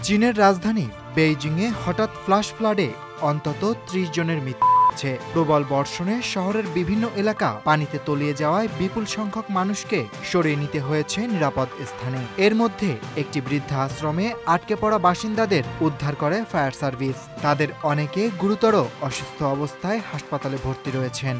চীনের রাজধানী বেইজিংয়ে হঠাৎ ফ্ল্যাশ ফ্লাডে অন্তত ৩০ জনের মৃত্যু হয়েছে। প্রবল বর্ষণে শহরের বিভিন্ন এলাকা পানিতে তলিয়ে যাওয়ায় বিপুল সংখ্যক মানুষকে সরিয়ে নিতে হয়েছে নিরাপদ স্থানে। এর মধ্যে একটি বৃদ্ধা আশ্রমে আটকে পড়া বাসিন্দাদের উদ্ধার করে ফায়ার সার্ভিস। তাদের অনেকে গুরুতর অসুস্থ অবস্থায় হাসপাতালে ভর্তি রয়েছেন।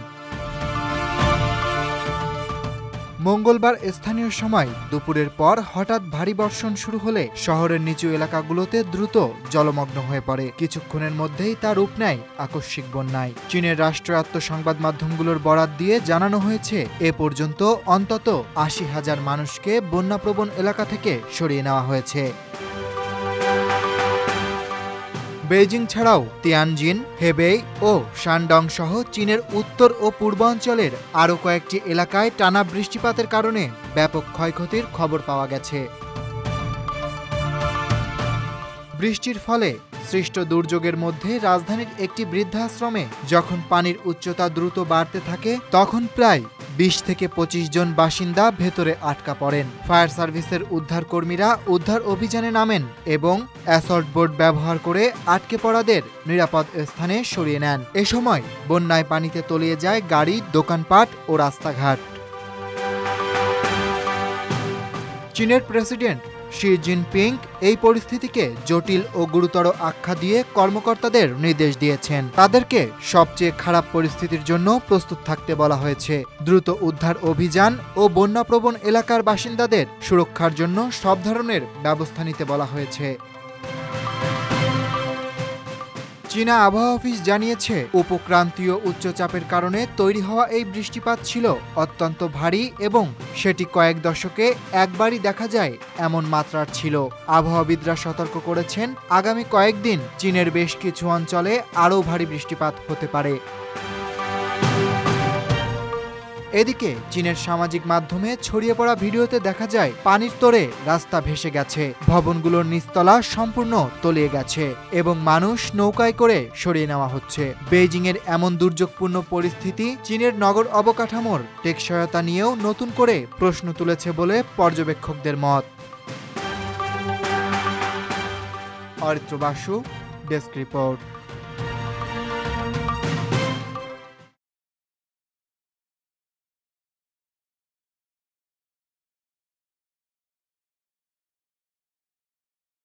মঙ্গলবার স্থানীয় সময় দুপুরের পর হঠাৎ ভারী বর্ষণ শুরু হলে শহরের নিচু এলাকাগুলোতে দ্রুত জলমগ্ন হয়ে পড়ে। কিছুক্ষণের মধ্যেই তা রূপ নেয় আকস্মিক বন্যায়। চীনের রাষ্ট্রায়ত্ত সংবাদ মাধ্যমগুলোর বরাত দিয়ে জানানো হয়েছে, এ পর্যন্ত অন্তত ৮০,০০০ মানুষকে বন্যাপ্রবণ এলাকা থেকে সরিয়ে নেওয়া হয়েছে। বেইজিং ছাড়াও তিয়ানজিন, হেবেই ও শানডং সহ চীনের উত্তর ও পূর্বাঞ্চলের আরও কয়েকটি এলাকায় টানা বৃষ্টিপাতের কারণে ব্যাপক ক্ষয়ক্ষতির খবর পাওয়া গেছে। বৃষ্টির ফলে সৃষ্ট দুর্যোগের মধ্যে রাজধানীর একটি বৃদ্ধাশ্রমে যখন পানির উচ্চতা দ্রুত বাড়তে থাকে তখন প্রায় ২০ থেকে ২৫ জন বাসিন্দা ভেতরে আটকা পড়েন। ফায়ার সার্ভিসের উদ্ধারকর্মীরা উদ্ধার অভিযানে নামেন এবং অ্যাসল্ট বোট ব্যবহার করে আটকে পড়াদের নিরাপদ স্থানে সরিয়ে নেন। এ সময় বন্যায় পানিতে তলিয়ে যায় গাড়ি, দোকানপাট ও রাস্তাঘাট। চীনের প্রেসিডেন্ট শি জিনপিং এই পরিস্থিতিকে জটিল ও গুরুতর আখ্যা দিয়ে কর্মকর্তাদের নির্দেশ দিয়েছেন। তাদেরকে সবচেয়ে খারাপ পরিস্থিতির জন্য প্রস্তুত থাকতে বলা হয়েছে। দ্রুত উদ্ধার অভিযান ও বন্যাপ্রবণ এলাকার বাসিন্দাদের সুরক্ষার জন্য সব ধরনের ব্যবস্থা নিতে বলা হয়েছে। চীনা আবহাওয়া অফিস জানিয়েছে, উপক্রান্তীয় উচ্চচাপের কারণে তৈরি হওয়া এই বৃষ্টিপাত ছিল অত্যন্ত ভারী এবং সেটি কয়েক দশকে একবারই দেখা যায় এমন মাত্রার ছিল। আবহাওয়াবিদরা সতর্ক করেছেন, আগামী কয়েকদিন চীনের বেশ কিছু অঞ্চলে আরও ভারী বৃষ্টিপাত হতে পারে। এদিকে চীনের সামাজিক মাধ্যমে ছড়িয়ে পড়া ভিডিওতে দেখা যায় পানির তোড়ে রাস্তা ভেসে গেছে, ভবনগুলোর নিচতলা সম্পূর্ণ তলিয়ে গেছে এবং মানুষ নৌকায় করে সরিয়ে নেওয়া হচ্ছে। বেইজিংয়ের এমন দুর্যোগপূর্ণ পরিস্থিতি চীনের নগর অবকাঠামোর টেকসইতা নিয়েও নতুন করে প্রশ্ন তুলেছে বলে পর্যবেক্ষকদের মত। Aritra Basu, desk report.